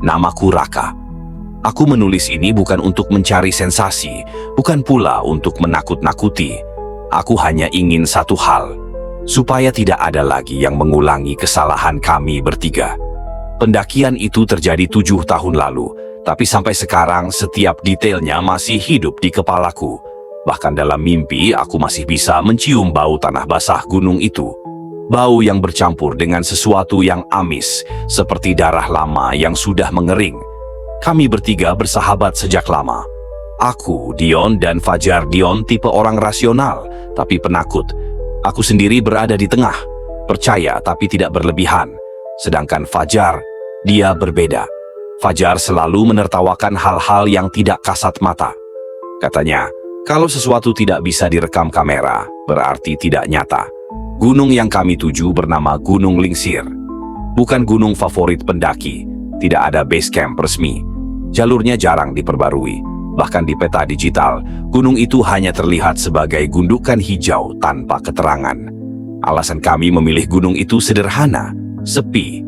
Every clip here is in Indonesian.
Namaku Raka. Aku menulis ini bukan untuk mencari sensasi, bukan pula untuk menakut-nakuti. Aku hanya ingin satu hal, supaya tidak ada lagi yang mengulangi kesalahan kami bertiga. Pendakian itu terjadi 7 tahun lalu, tapi sampai sekarang setiap detailnya masih hidup di kepalaku. Bahkan dalam mimpi aku masih bisa mencium bau tanah basah gunung itu. Bau yang bercampur dengan sesuatu yang amis, seperti darah lama yang sudah mengering. Kami bertiga bersahabat sejak lama. Aku, Dion, dan Fajar. Dion tipe orang rasional, tapi penakut. Aku sendiri berada di tengah, percaya tapi tidak berlebihan. Sedangkan Fajar, dia berbeda. Fajar selalu menertawakan hal-hal yang tidak kasat mata. Katanya, kalau sesuatu tidak bisa direkam kamera, berarti tidak nyata. Gunung yang kami tuju bernama Gunung Lingsir. Bukan gunung favorit pendaki, tidak ada base camp resmi. Jalurnya jarang diperbarui. Bahkan di peta digital, gunung itu hanya terlihat sebagai gundukan hijau tanpa keterangan. Alasan kami memilih gunung itu sederhana, sepi.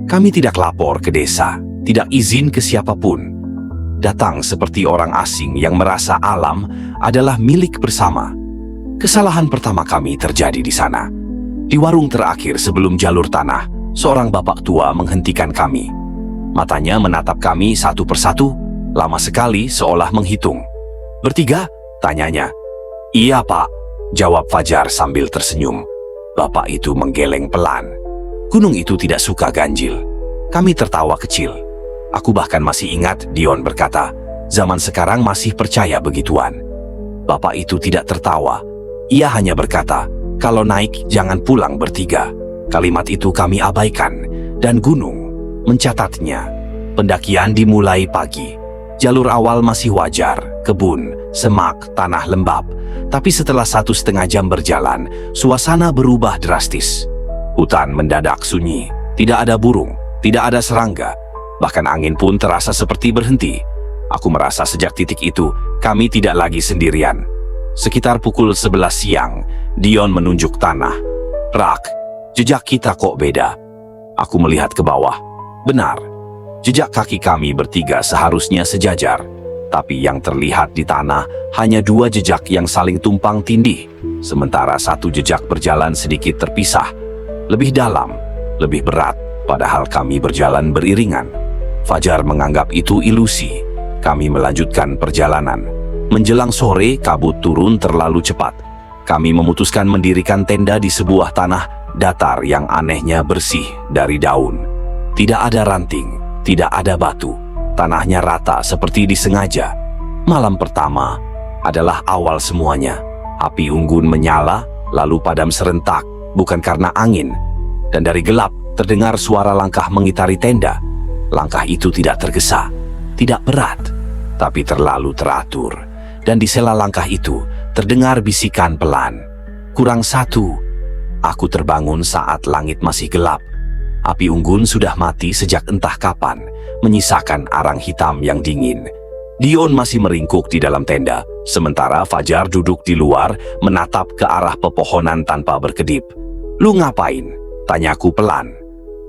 Kami tidak lapor ke desa, tidak izin ke siapapun. Datang seperti orang asing yang merasa alam adalah milik bersama. Kesalahan pertama kami terjadi di sana. Di warung terakhir sebelum jalur tanah, seorang bapak tua menghentikan kami. Matanya menatap kami satu persatu, lama sekali seolah menghitung. "Bertiga?" tanyanya. "Iya, Pak," jawab Fajar sambil tersenyum. Bapak itu menggeleng pelan. Gunung itu tidak suka ganjil. Kami tertawa kecil. Aku bahkan masih ingat Dion berkata, zaman sekarang masih percaya begituan. Bapak itu tidak tertawa. Ia hanya berkata, kalau naik jangan pulang bertiga. Kalimat itu kami abaikan, dan gunung mencatatnya. Pendakian dimulai pagi. Jalur awal masih wajar, kebun, semak, tanah lembab. Tapi setelah 1,5 jam berjalan, suasana berubah drastis. Hutan mendadak sunyi, tidak ada burung, tidak ada serangga. Bahkan angin pun terasa seperti berhenti. Aku merasa sejak titik itu, kami tidak lagi sendirian. Sekitar pukul 11 siang, Dion menunjuk tanah. "Rak, jejak kita kok beda." Aku melihat ke bawah. Benar, jejak kaki kami bertiga seharusnya sejajar. Tapi yang terlihat di tanah hanya 2 jejak yang saling tumpang tindih. Sementara 1 jejak berjalan sedikit terpisah. Lebih dalam, lebih berat, padahal kami berjalan beriringan. Fajar menganggap itu ilusi. Kami melanjutkan perjalanan. Menjelang sore, kabut turun terlalu cepat. Kami memutuskan mendirikan tenda di sebuah tanah datar yang anehnya bersih dari daun. Tidak ada ranting, tidak ada batu. Tanahnya rata seperti disengaja. Malam pertama adalah awal semuanya. Api unggun menyala, lalu padam serentak, bukan karena angin. Dan dari gelap terdengar suara langkah mengitari tenda. Langkah itu tidak tergesa, tidak berat, tapi terlalu teratur. Dan di sela langkah itu terdengar bisikan pelan. "Kurang 1." Aku terbangun saat langit masih gelap. Api unggun sudah mati sejak entah kapan, menyisakan arang hitam yang dingin. Dion masih meringkuk di dalam tenda, sementara Fajar duduk di luar menatap ke arah pepohonan tanpa berkedip. "Lu ngapain?" tanyaku pelan.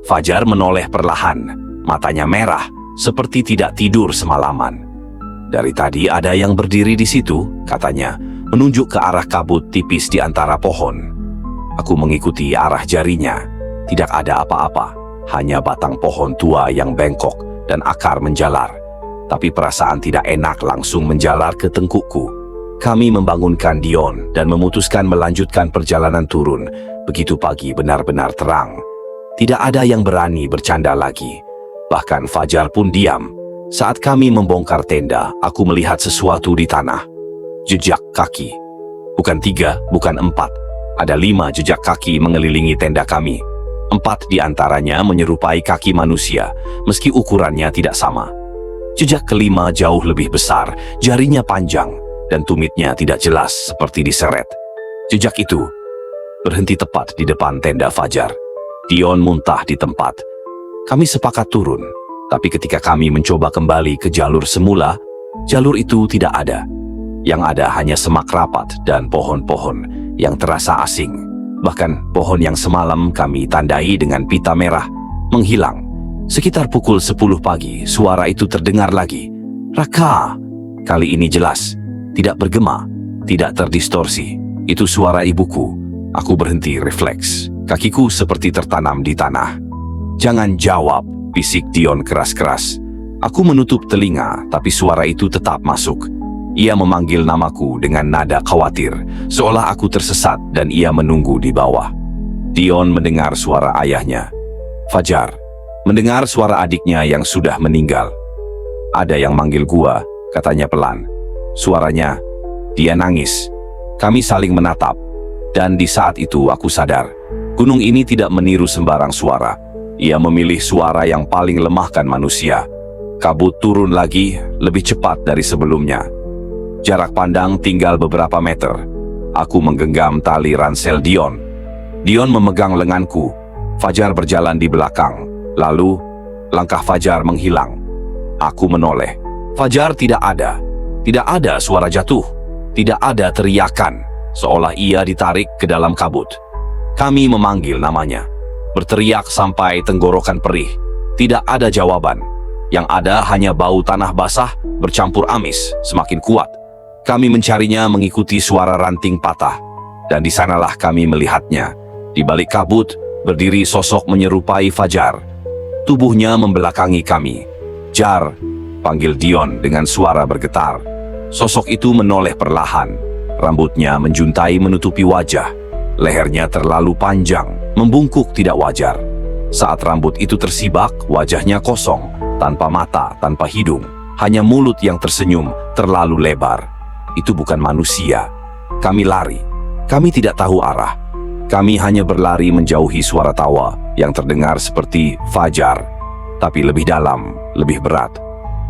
Fajar menoleh perlahan, matanya merah, seperti tidak tidur semalaman. "Dari tadi ada yang berdiri di situ," katanya, menunjuk ke arah kabut tipis di antara pohon. Aku mengikuti arah jarinya. Tidak ada apa-apa, hanya batang pohon tua yang bengkok dan akar menjalar. Tapi perasaan tidak enak langsung menjalar ke tengkukku. Kami membangunkan Dion dan memutuskan melanjutkan perjalanan turun. Begitu pagi benar-benar terang. Tidak ada yang berani bercanda lagi. Bahkan Fajar pun diam. Saat kami membongkar tenda, aku melihat sesuatu di tanah. Jejak kaki. Bukan 3, bukan 4. Ada 5 jejak kaki mengelilingi tenda kami. 4 di antaranya menyerupai kaki manusia, meski ukurannya tidak sama. Jejak kelima jauh lebih besar, jarinya panjang, dan tumitnya tidak jelas seperti diseret. Jejak itu berhenti tepat di depan tenda Fajar. Dion muntah di tempat. Kami sepakat turun, tapi ketika kami mencoba kembali ke jalur semula, jalur itu tidak ada. Yang ada hanya semak rapat dan pohon-pohon yang terasa asing. Bahkan pohon yang semalam kami tandai dengan pita merah menghilang. Sekitar pukul 10 pagi, suara itu terdengar lagi. Raka! Kali ini jelas, tidak bergema, tidak terdistorsi. Itu suara ibuku. Aku berhenti refleks. Kakiku seperti tertanam di tanah. Jangan jawab, bisik Dion keras-keras. Aku menutup telinga, tapi suara itu tetap masuk. Ia memanggil namaku dengan nada khawatir, seolah aku tersesat dan ia menunggu di bawah. Dion mendengar suara ayahnya. Fajar mendengar suara adiknya yang sudah meninggal. Ada yang manggil gua, katanya pelan. Suaranya, dia nangis. Kami saling menatap. Dan di saat itu aku sadar, gunung ini tidak meniru sembarang suara. Ia memilih suara yang paling lemahkan manusia. Kabut turun lagi, lebih cepat dari sebelumnya. Jarak pandang tinggal beberapa meter. Aku menggenggam tali ransel Dion. Dion memegang lenganku. Fajar berjalan di belakang. Lalu, langkah Fajar menghilang. Aku menoleh. Fajar tidak ada. Tidak ada suara jatuh. Tidak ada teriakan, seolah ia ditarik ke dalam kabut. Kami memanggil namanya. Berteriak sampai tenggorokan perih. Tidak ada jawaban. Yang ada hanya bau tanah basah bercampur amis semakin kuat. Kami mencarinya mengikuti suara ranting patah. Dan di sanalah kami melihatnya. Di balik kabut, berdiri sosok menyerupai Fajar. Tubuhnya membelakangi kami. Jar, panggil Dion dengan suara bergetar. Sosok itu menoleh perlahan. Rambutnya menjuntai menutupi wajah. Lehernya terlalu panjang, membungkuk tidak wajar. Saat rambut itu tersibak, wajahnya kosong, tanpa mata, tanpa hidung. Hanya mulut yang tersenyum, terlalu lebar. Itu bukan manusia. Kami lari. Kami tidak tahu arah. Kami hanya berlari menjauhi suara tawa yang terdengar seperti Fajar, tapi lebih dalam, lebih berat.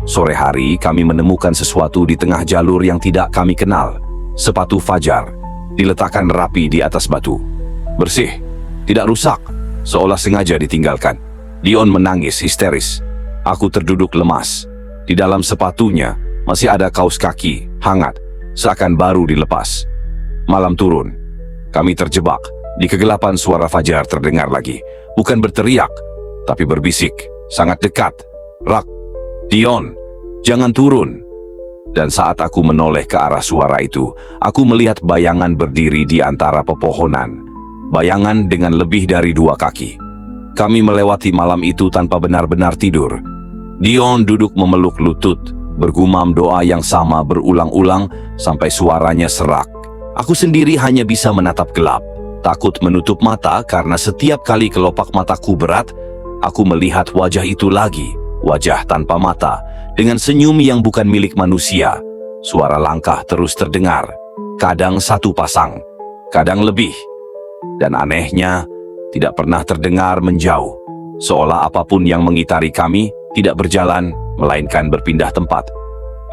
Sore hari kami menemukan sesuatu di tengah jalur yang tidak kami kenal. Sepatu Fajar diletakkan rapi di atas batu. Bersih, tidak rusak, seolah sengaja ditinggalkan. Dion menangis histeris. Aku terduduk lemas. Di dalam sepatunya masih ada kaos kaki, hangat, seakan baru dilepas. Malam turun. Kami terjebak. Di kegelapan suara Fajar terdengar lagi. Bukan berteriak, tapi berbisik, sangat dekat. Rak, Dion, jangan turun. Dan saat aku menoleh ke arah suara itu, aku melihat bayangan berdiri di antara pepohonan. Bayangan dengan lebih dari 2 kaki. Kami melewati malam itu tanpa benar-benar tidur. Dion duduk memeluk lutut, bergumam doa yang sama berulang-ulang sampai suaranya serak. Aku sendiri hanya bisa menatap gelap. Takut menutup mata karena setiap kali kelopak mataku berat, aku melihat wajah itu lagi, wajah tanpa mata, dengan senyum yang bukan milik manusia. Suara langkah terus terdengar, kadang 1 pasang, kadang lebih. Dan anehnya, tidak pernah terdengar menjauh, seolah apapun yang mengitari kami tidak berjalan, melainkan berpindah tempat.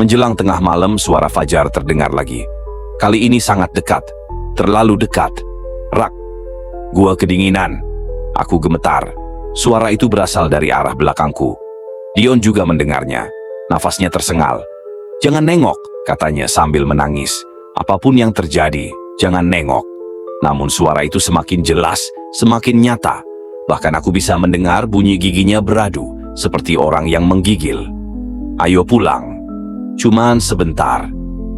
Menjelang tengah malam, suara Fajar terdengar lagi. Kali ini sangat dekat, terlalu dekat. Rak, gua kedinginan. Aku gemetar. Suara itu berasal dari arah belakangku. Dion juga mendengarnya. Nafasnya tersengal. Jangan nengok, katanya sambil menangis. Apapun yang terjadi, jangan nengok. Namun suara itu semakin jelas, semakin nyata. Bahkan aku bisa mendengar bunyi giginya beradu, seperti orang yang menggigil. Ayo pulang. Cuman sebentar.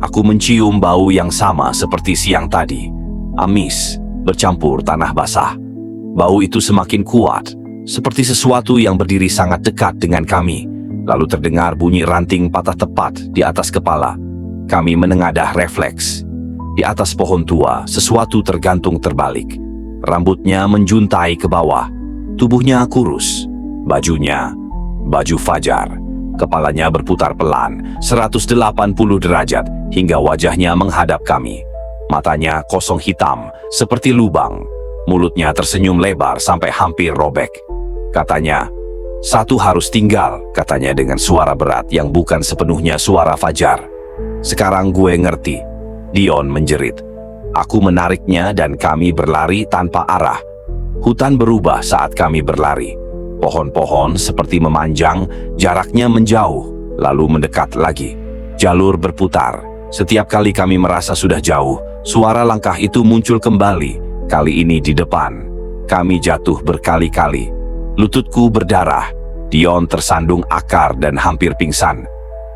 Aku mencium bau yang sama seperti siang tadi. Amis bercampur tanah basah. Bau itu semakin kuat, seperti sesuatu yang berdiri sangat dekat dengan kami. Lalu terdengar bunyi ranting patah tepat di atas kepala. Kami menengadah refleks. Di atas pohon tua, sesuatu tergantung terbalik. Rambutnya menjuntai ke bawah. Tubuhnya kurus. Bajunya, baju Fajar. Kepalanya berputar pelan, 180 derajat, hingga wajahnya menghadap kami. Matanya kosong hitam, seperti lubang. Mulutnya tersenyum lebar sampai hampir robek. Katanya, "Satu harus tinggal," katanya dengan suara berat yang bukan sepenuhnya suara Fajar. Sekarang gue ngerti. Dion menjerit. Aku menariknya dan kami berlari tanpa arah. Hutan berubah saat kami berlari. Pohon-pohon seperti memanjang, jaraknya menjauh, lalu mendekat lagi. Jalur berputar. Setiap kali kami merasa sudah jauh, suara langkah itu muncul kembali, kali ini di depan. Kami jatuh berkali-kali. Lututku berdarah. Dion tersandung akar dan hampir pingsan.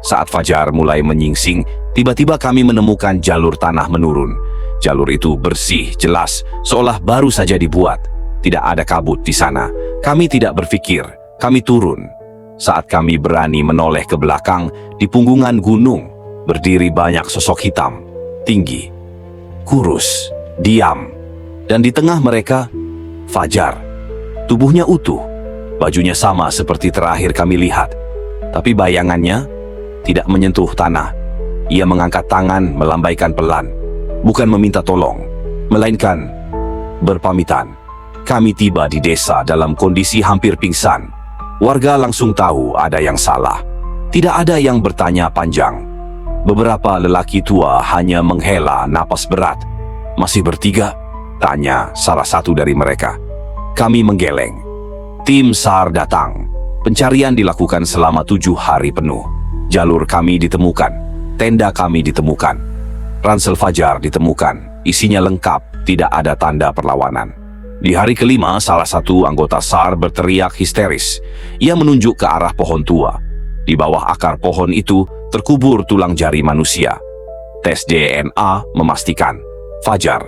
Saat fajar mulai menyingsing, tiba-tiba kami menemukan jalur tanah menurun. Jalur itu bersih, jelas, seolah baru saja dibuat. Tidak ada kabut di sana. Kami tidak berpikir, kami turun. Saat kami berani menoleh ke belakang, di punggungan gunung, berdiri banyak sosok hitam, tinggi, kurus, diam. Dan di tengah mereka, Fajar. Tubuhnya utuh, bajunya sama seperti terakhir kami lihat. Tapi bayangannya tidak menyentuh tanah. Ia mengangkat tangan, melambaikan pelan. Bukan meminta tolong, melainkan berpamitan. Kami tiba di desa dalam kondisi hampir pingsan. Warga langsung tahu ada yang salah. Tidak ada yang bertanya panjang. Beberapa lelaki tua hanya menghela napas berat. "Masih bertiga?" tanya salah satu dari mereka. Kami menggeleng. Tim SAR datang. Pencarian dilakukan selama 7 hari penuh. Jalur kami ditemukan. Tenda kami ditemukan. Ransel Fajar ditemukan. Isinya lengkap, tidak ada tanda perlawanan. Di hari kelima, salah satu anggota SAR berteriak histeris. Ia menunjuk ke arah pohon tua. Di bawah akar pohon itu terkubur tulang jari manusia. Tes DNA memastikan Fajar.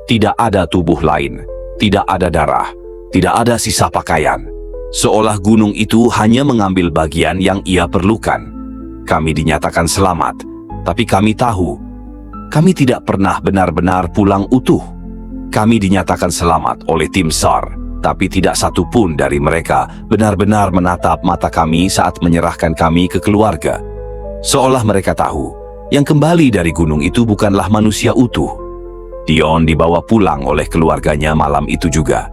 Tidak ada tubuh lain, tidak ada darah, tidak ada sisa pakaian. Seolah gunung itu hanya mengambil bagian yang ia perlukan. Kami dinyatakan selamat, tapi kami tahu, kami tidak pernah benar-benar pulang utuh. Kami dinyatakan selamat oleh tim SAR, tapi tidak satu pun dari mereka benar-benar menatap mata kami saat menyerahkan kami ke keluarga. Seolah mereka tahu, yang kembali dari gunung itu bukanlah manusia utuh. Dion dibawa pulang oleh keluarganya malam itu juga.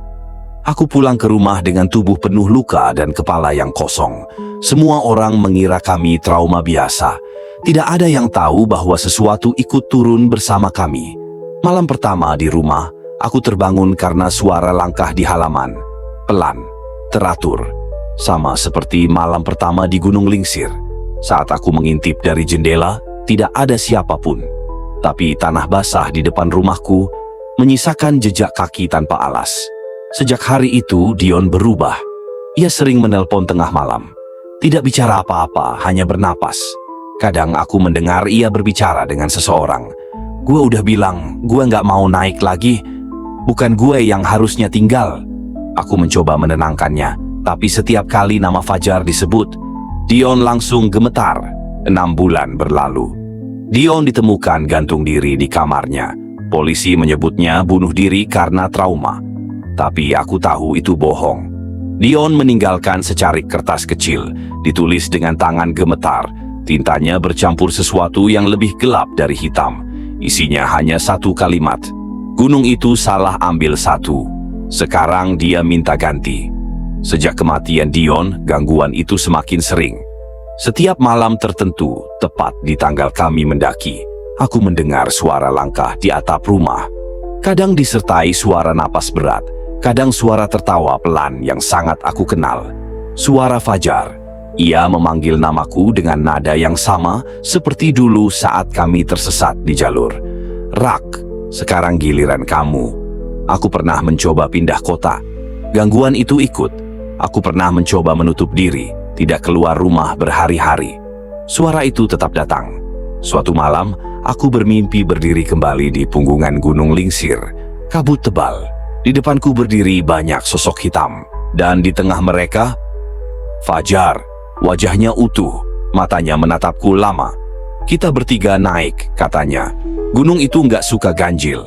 Aku pulang ke rumah dengan tubuh penuh luka dan kepala yang kosong. Semua orang mengira kami trauma biasa. Tidak ada yang tahu bahwa sesuatu ikut turun bersama kami. Malam pertama di rumah, aku terbangun karena suara langkah di halaman. Pelan, teratur. Sama seperti malam pertama di Gunung Lingsir. Saat aku mengintip dari jendela, tidak ada siapapun. Tapi tanah basah di depan rumahku menyisakan jejak kaki tanpa alas. Sejak hari itu, Dion berubah. Ia sering menelpon tengah malam. Tidak bicara apa-apa, hanya bernapas. Kadang aku mendengar ia berbicara dengan seseorang. "Gue udah bilang, gue nggak mau naik lagi. Bukan gue yang harusnya tinggal." Aku mencoba menenangkannya, tapi setiap kali nama Fajar disebut, Dion langsung gemetar. 6 bulan berlalu. Dion ditemukan gantung diri di kamarnya. Polisi menyebutnya bunuh diri karena trauma. Tapi aku tahu itu bohong. Dion meninggalkan secarik kertas kecil, ditulis dengan tangan gemetar. Tintanya bercampur sesuatu yang lebih gelap dari hitam. Isinya hanya satu kalimat. "Gunung itu salah ambil satu. Sekarang dia minta ganti." Sejak kematian Dion, gangguan itu semakin sering. Setiap malam tertentu, tepat di tanggal kami mendaki, aku mendengar suara langkah di atap rumah. Kadang disertai suara napas berat, kadang suara tertawa pelan yang sangat aku kenal. Suara Fajar. Ia memanggil namaku dengan nada yang sama seperti dulu saat kami tersesat di jalur. "Rak, sekarang giliran kamu." Aku pernah mencoba pindah kota. Gangguan itu ikut. Aku pernah mencoba menutup diri, tidak keluar rumah berhari-hari. Suara itu tetap datang. Suatu malam, aku bermimpi berdiri kembali di punggungan Gunung Lingsir. Kabut tebal. Di depanku berdiri banyak sosok hitam. Dan di tengah mereka, Fajar. Wajahnya utuh, matanya menatapku lama. "Kita bertiga naik," katanya. "Gunung itu nggak suka ganjil."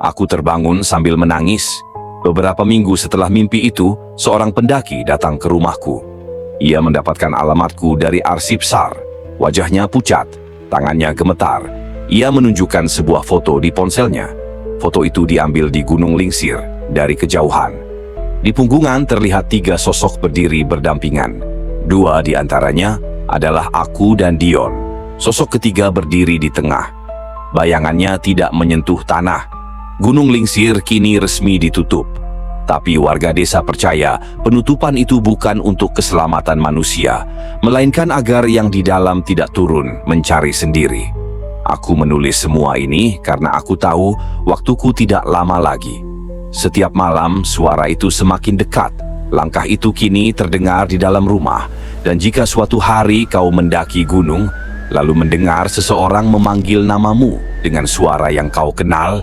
Aku terbangun sambil menangis. Beberapa minggu setelah mimpi itu, seorang pendaki datang ke rumahku. Ia mendapatkan alamatku dari arsip SAR. Wajahnya pucat, tangannya gemetar. Ia menunjukkan sebuah foto di ponselnya. Foto itu diambil di Gunung Lingsir, dari kejauhan. Di punggungan terlihat 3 sosok berdiri berdampingan. 2 di antaranya adalah aku dan Dion. Sosok ketiga berdiri di tengah. Bayangannya tidak menyentuh tanah. Gunung Lingsir kini resmi ditutup. Tapi warga desa percaya penutupan itu bukan untuk keselamatan manusia, melainkan agar yang di dalam tidak turun mencari sendiri. Aku menulis semua ini karena aku tahu waktuku tidak lama lagi. Setiap malam suara itu semakin dekat, Langkah itu kini terdengar di dalam rumah, dan jika suatu hari kau mendaki gunung, lalu mendengar seseorang memanggil namamu dengan suara yang kau kenal,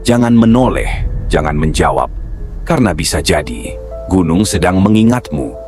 jangan menoleh, jangan menjawab, karena bisa jadi gunung sedang mengingatmu.